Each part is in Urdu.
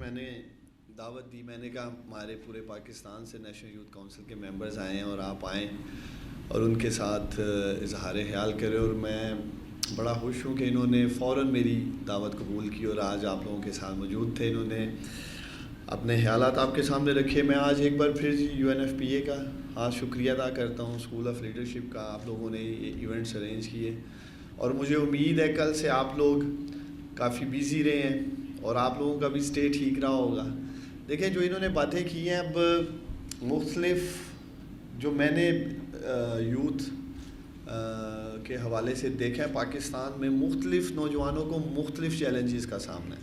میں نے دعوت دی. میں نے کہا ہمارے پورے پاکستان سے نیشنل یوتھ کونسل کے ممبرز آئے ہیں اور آپ آئیں اور ان کے ساتھ اظہار خیال کریں, اور میں بڑا خوش ہوں کہ انہوں نے فوراً میری دعوت قبول کی اور آج آپ لوگوں کے ساتھ موجود تھے. انہوں نے اپنے خیالات آپ کے سامنے رکھے. میں آج ایک بار پھر UNFPA کا خاص شکریہ ادا کرتا ہوں, اسکول آف لیڈرشپ کا. آپ لوگوں نے یہ ایونٹس ارینج کیے اور مجھے امید ہے کل سے آپ لوگ کافی بیزی رہے ہیں اور آپ لوگوں کا بھی اسٹے ٹھیک رہا ہوگا. دیکھیں جو انہوں نے باتیں کی ہیں, اب مختلف جو میں نے یوتھ کے حوالے سے دیکھا ہے پاکستان میں, مختلف نوجوانوں کو مختلف چیلنجز کا سامنا ہے,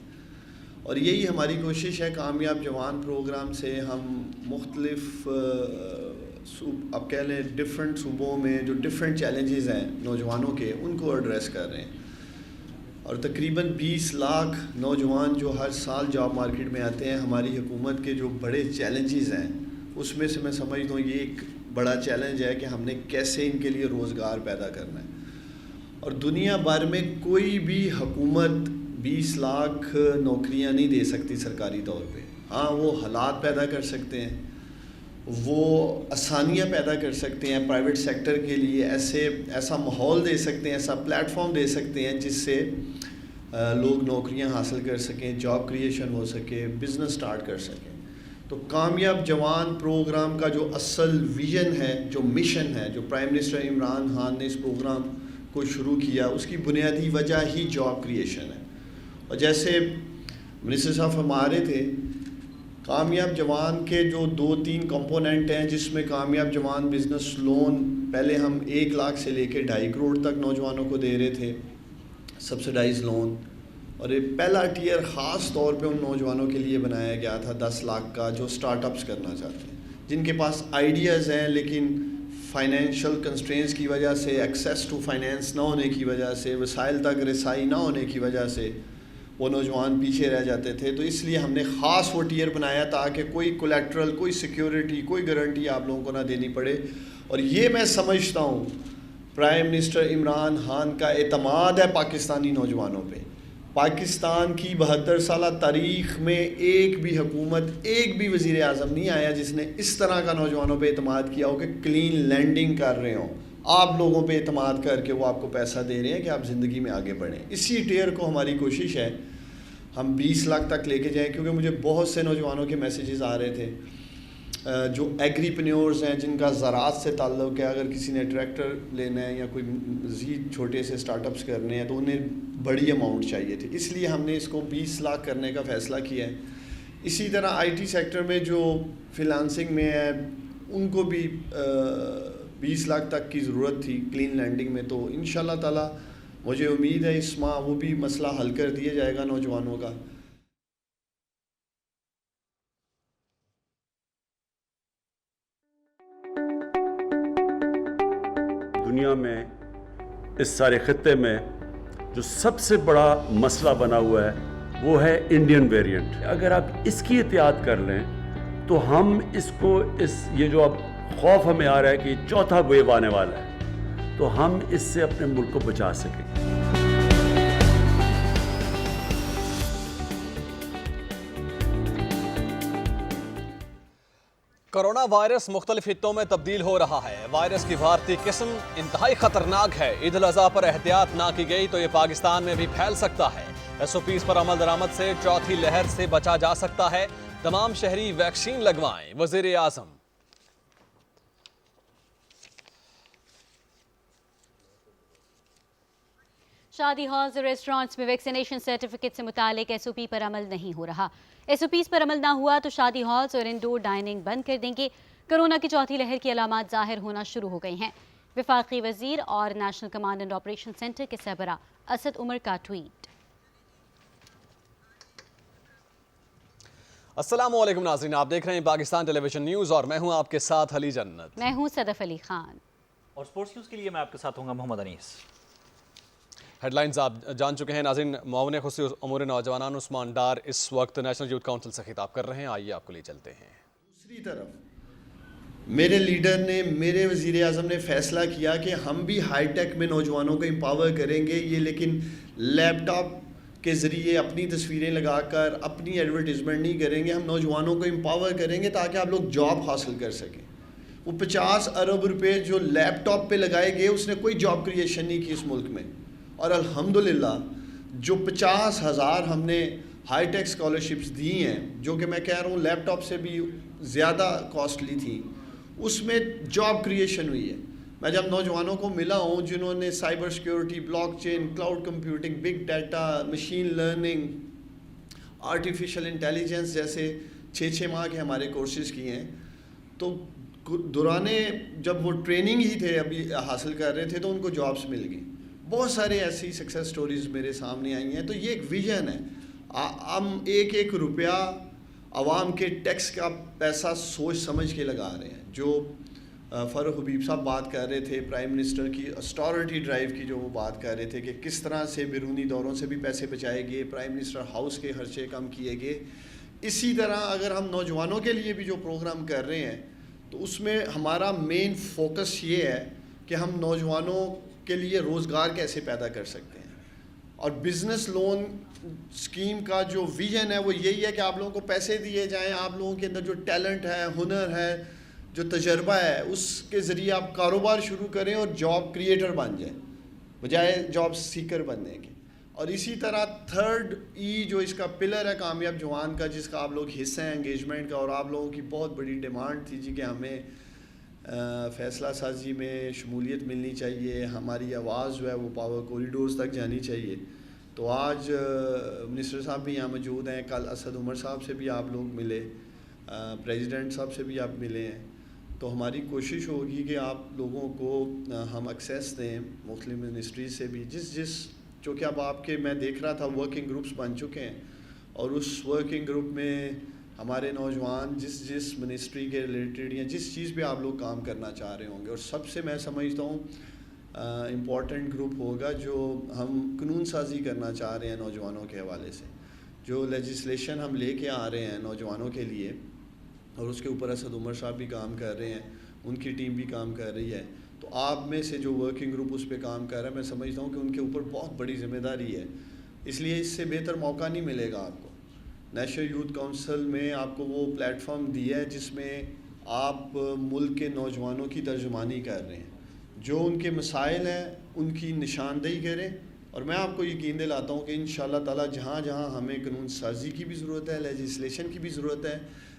اور یہی ہماری کوشش ہے کامیاب جوان پروگرام سے ہم مختلف اب کہہ لیں ڈفرینٹ صوبوں میں جو ڈفرینٹ چیلنجز ہیں نوجوانوں کے, ان کو ایڈریس کر رہے ہیں. اور تقریباً 20 لاکھ نوجوان جو ہر سال جاب مارکیٹ میں آتے ہیں, ہماری حکومت کے جو بڑے چیلنجز ہیں اس میں سے میں سمجھتا ہوں یہ ایک بڑا چیلنج ہے کہ ہم نے کیسے ان کے لیے روزگار پیدا کرنا ہے. اور دنیا بھر میں کوئی بھی حکومت 20 لاکھ نوکریاں نہیں دے سکتی سرکاری طور پہ. ہاں وہ حالات پیدا کر سکتے ہیں, وہ آسانیاں پیدا کر سکتے ہیں پرائیویٹ سیکٹر کے لیے, ایسا ماحول دے سکتے ہیں, ایسا پلیٹ فارم دے سکتے ہیں جس سے لوگ نوکریاں حاصل کر سکیں, جاب کریشن ہو سکے, بزنس سٹارٹ کر سکیں. تو کامیاب جوان پروگرام کا جو اصل ویژن ہے, جو مشن ہے, جو پرائم منسٹر عمران خان نے اس پروگرام کو شروع کیا, اس کی بنیادی وجہ ہی جاب کریشن ہے. اور جیسے منسٹر صاحب فرما رہے تھے, کامیاب جوان کے جو 2-3 کمپوننٹ ہیں, جس میں کامیاب جوان بزنس لون پہلے ہم 1 لاکھ سے لے کے 2.5 کروڑ تک نوجوانوں کو دے رہے تھے, سبسڈائز لون. اور ایک پہلا ٹیئر خاص طور پہ ان نوجوانوں کے لیے بنایا گیا تھا 10 لاکھ کا, جو سٹارٹ اپس کرنا چاہتے ہیں, جن کے پاس آئیڈیاز ہیں لیکن فائنینشیل کنسٹرینس کی وجہ سے, ایکسیس ٹو فائنینس نہ ہونے کی وجہ سے, وسائل تک رسائی نہ ہونے کی وجہ سے وہ نوجوان پیچھے رہ جاتے تھے. تو اس لیے ہم نے خاص وہ ٹیئر بنایا تاکہ کوئی کولیٹرل, کوئی سیکیورٹی, کوئی گارنٹی آپ لوگوں کو نہ دینی پڑے. اور یہ میں سمجھتا ہوں پرائم منسٹر عمران خان کا اعتماد ہے پاکستانی نوجوانوں پہ. پاکستان کی 72 سالہ تاریخ میں ایک بھی حکومت, ایک بھی وزیر اعظم نہیں آیا جس نے اس طرح کا نوجوانوں پہ اعتماد کیا ہو کہ کلین لینڈنگ کر رہے ہوں, آپ لوگوں پہ اعتماد کر کے وہ آپ کو پیسہ دے رہے ہیں کہ آپ زندگی میں آگے بڑھیں. اسی ٹیئر کو ہماری کوشش ہے ہم 20 لاکھ تک لے کے جائیں, کیونکہ مجھے بہت سے نوجوانوں کے میسیجز آ رہے تھے جو ایگریپنیورز ہیں, جن کا زراعت سے تعلق ہے. اگر کسی نے ٹریکٹر لینا ہے یا کوئی مزید چھوٹے سے سٹارٹ اپس کرنے ہیں تو انہیں بڑی اماؤنٹ چاہیے تھی, اس لیے ہم نے اس کو 20 لاکھ کرنے کا فیصلہ کیا ہے. اسی طرح IT سیکٹر میں جو فنانسنگ میں ہے ان کو بھی 20 لاکھ تک کی ضرورت تھی کلین لینڈنگ میں. تو انشاءاللہ تعالی مجھے امید ہے اس ماہ وہ بھی مسئلہ حل کر دیا جائے گا نوجوانوں کا. دنیا میں اس سارے خطے میں جو سب سے بڑا مسئلہ بنا ہوا ہے وہ ہے انڈین ویریئنٹ. اگر آپ اس کی احتیاط کر لیں تو ہم اس کو یہ جو اب خوف ہمیں آ رہا ہے کہ چوتھا ویو آنے والا ہے, تو ہم اس سے اپنے ملک کو بچا سکیں. کرونا وائرس مختلف خطوں میں تبدیل ہو رہا ہے. وائرس کی بھارتی قسم انتہائی خطرناک ہے. عید الاضحیٰ پر احتیاط نہ کی گئی تو یہ پاکستان میں بھی پھیل سکتا ہے. SOPs پر عمل درآمد سے چوتھی لہر سے بچا جا سکتا ہے. تمام شہری ویکسین لگوائیں, وزیر اعظم. شادی ہالز اور ریسٹورانٹس میں ویکسینیشن سرٹیفکیٹ سے متعلق SOP پر عمل نہیں ہو رہا. SOPs پر عمل نہ ہوا تو شادی ہالز اور انڈور ڈائننگ بند کر دیں گے. کرونا کی چوتھی لہر کی علامات ظاہر ہونا شروع ہو گئی ہیں. وفاقی وزیر اور national command and operation centre کے سربراہ اسد عمر کا ٹویٹ. السلام علیکم ناظرین, آپ دیکھ رہے ہیں پاکستان ٹیلی ویژن نیوز اور میں ہوں آپ کے ساتھ علی جنت. میں ہوں صدف علی خان. اور سپورٹس نیوز کے لیے میں آپ کے ساتھ ہوں گا محمد انیس. ہیڈ لائنز آپ جان چکے ہیں ناظرین. معاون خصوصی امور نوجوانان عثمان ڈار اس وقت نیشنل یوتھ کونسل سے خطاب کر رہے ہیں. آئیے آپ کو لے چلتے ہیں. دوسری طرف میرے لیڈر نے, میرے وزیر اعظم نے فیصلہ کیا کہ ہم بھی ہائی ٹیک میں نوجوانوں کو امپاور کریں گے. یہ لیکن لیپ ٹاپ کے ذریعے اپنی تصویریں لگا کر اپنی ایڈورٹیزمنٹ نہیں کریں گے. ہم نوجوانوں کو امپاور کریں گے تاکہ آپ لوگ جاب حاصل کر سکیں. وہ 50 ارب روپے جو لیپ ٹاپ پہ لگائے گئے اس نے کوئی جاب کریشن نہیں کی اس ملک میں. اور الحمدللہ جو 50,000 ہم نے ہائی ٹیک اسکالرشپس دی ہیں, جو کہ میں کہہ رہا ہوں لیپ ٹاپ سے بھی زیادہ کاسٹلی تھیں, اس میں جاب کریشن ہوئی ہے. میں جب نوجوانوں کو ملا ہوں جنہوں نے cyber security, blockchain, cloud computing, big data, machine learning, artificial intelligence جیسے 6 ماہ کے ہمارے کورسز کیے ہیں, تو دورانے جب وہ ٹریننگ ہی تھے ابھی حاصل کر رہے تھے تو ان کو جابس مل گئی. بہت سارے ایسی سکسیس سٹوریز میرے سامنے آئی ہیں. تو یہ ایک ویژن ہے. ہم ایک روپیہ عوام کے ٹیکس کا پیسہ سوچ سمجھ کے لگا رہے ہیں. جو فاروق حبیب صاحب بات کر رہے تھے پرائم منسٹر کی اسٹورٹی ڈرائیو کی, جو وہ بات کر رہے تھے کہ کس طرح سے بیرونی دوروں سے بھی پیسے بچائے گئے, پرائم منسٹر ہاؤس کے خرچے کم کیے گئے. اسی طرح اگر ہم نوجوانوں کے لیے بھی جو پروگرام کر رہے ہیں تو اس میں ہمارا مین فوکس یہ ہے کہ ہم نوجوانوں کے لیے روزگار کیسے پیدا کر سکتے ہیں. اور بزنس لون اسکیم کا جو ویژن ہے وہ یہی ہے کہ آپ لوگوں کو پیسے دیے جائیں, آپ لوگوں کے اندر جو ٹیلنٹ ہے, ہنر ہے, جو تجربہ ہے, اس کے ذریعے آپ کاروبار شروع کریں اور جاب کریٹر بن جائیں بجائے جاب سیکر بننے کے. اور اسی طرح 3rd E جو اس کا پلر ہے کامیاب جوان کا, جس کا آپ لوگ حصہ ہیں انگیجمنٹ کا, اور آپ لوگوں کی بہت بڑی ڈیمانڈ تھی جی کہ ہمیں فیصلہ سازی میں شمولیت ملنی چاہیے, ہماری آواز جو ہے وہ پاور کوریڈورز تک جانی چاہیے. تو آج منسٹر صاحب بھی یہاں موجود ہیں, کل اسد عمر صاحب سے بھی آپ لوگ ملے, پریزیڈنٹ صاحب سے بھی آپ ملے ہیں. تو ہماری کوشش ہوگی کہ آپ لوگوں کو ہم ایکسیس دیں مختلف منسٹریز سے بھی, جس چونکہ اب آپ کے میں دیکھ رہا تھا ورکنگ گروپس بن چکے ہیں, اور اس ورکنگ گروپ میں ہمارے نوجوان جس منسٹری کے ریلیٹڈ یا جس چیز پہ آپ لوگ کام کرنا چاہ رہے ہوں گے. اور سب سے میں سمجھتا ہوں امپورٹنٹ گروپ ہوگا جو ہم قانون سازی کرنا چاہ رہے ہیں نوجوانوں کے حوالے سے, جو لیجسلیشن ہم لے کے آ رہے ہیں نوجوانوں کے لیے, اور اس کے اوپر اسد عمر صاحب بھی کام کر رہے ہیں, ان کی ٹیم بھی کام کر رہی ہے. تو آپ میں سے جو ورکنگ گروپ اس پہ کام کر رہا ہے, میں سمجھتا ہوں کہ ان کے اوپر بہت بڑی ذمہ داری ہے. اس لیے اس سے بہتر موقع نہیں ملے گا آپ کو. نیشنل یوتھ کونسل میں آپ کو وہ پلیٹ فارم دیا ہے جس میں آپ ملک کے نوجوانوں کی ترجمانی کر رہے ہیں, جو ان کے مسائل ہیں ان کی نشاندہی کریں. اور میں آپ کو یقین دلاتا ہوں کہ انشاءاللہ تعالی جہاں جہاں ہمیں قانون سازی کی بھی ضرورت ہے, لیجسلیشن کی بھی ضرورت ہے,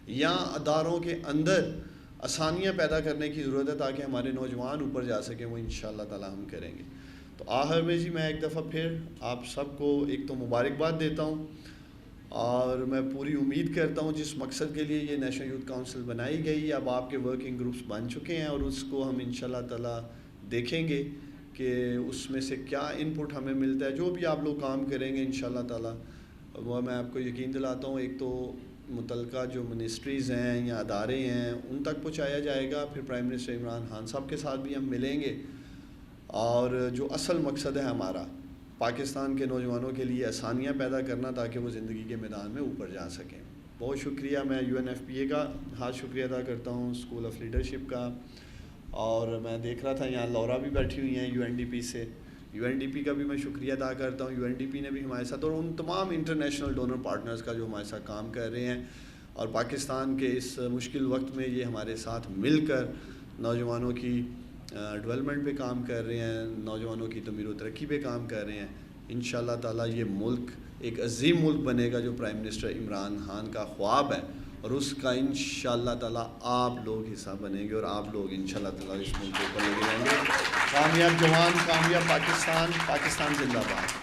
یا اداروں کے اندر آسانیاں پیدا کرنے کی ضرورت ہے تاکہ ہمارے نوجوان اوپر جا سکیں, وہ انشاءاللہ تعالی ہم کریں گے. تو آخر میں جی میں ایک دفعہ پھر آپ سب کو ایک تو مبارکباد دیتا ہوں, اور میں پوری امید کرتا ہوں جس مقصد کے لیے یہ نیشنل یوتھ کونسل بنائی گئی, اب آپ کے ورکنگ گروپس بن چکے ہیں, اور اس کو ہم انشاءاللہ تعالی دیکھیں گے کہ اس میں سے کیا ان پٹ ہمیں ملتا ہے. جو بھی آپ لوگ کام کریں گے انشاءاللہ تعالی, وہ میں آپ کو یقین دلاتا ہوں ایک تو متعلقہ جو منسٹریز ہیں یا ادارے ہیں ان تک پہنچایا جائے گا. پھر پرائم منسٹر عمران خان صاحب کے ساتھ بھی ہم ملیں گے, اور جو اصل مقصد ہے ہمارا پاکستان کے نوجوانوں کے لیے آسانیاں پیدا کرنا تاکہ وہ زندگی کے میدان میں اوپر جا سکیں. بہت شکریہ. میں UNFPA کا خاص شکریہ ادا کرتا ہوں, اسکول آف لیڈرشپ کا, اور میں دیکھ رہا تھا یہاں لورا بھی بیٹھی ہوئی ہیں UNDP سے, UNDP کا بھی میں شکریہ ادا کرتا ہوں. UNDP نے بھی ہمارے ساتھ, اور ان تمام انٹرنیشنل ڈونر پارٹنرز کا جو ہمارے ساتھ کام کر رہے ہیں, اور پاکستان کے اس مشکل وقت میں یہ ہمارے ساتھ مل کر نوجوانوں کی ڈیولپمنٹ پہ کام کر رہے ہیں, نوجوانوں کی تعمیر و ترقی پہ کام کر رہے ہیں. انشاءاللہ تعالی یہ ملک ایک عظیم ملک بنے گا جو پرائم منسٹر عمران خان کا خواب ہے, اور اس کا انشاءاللہ تعالی آپ لوگ حصہ بنیں گے, اور آپ لوگ انشاءاللہ تعالی اس ملک کو اوپر لے کے جائیں گے. کامیاب جوان, کامیاب پاکستان, پاکستان زندہ باد.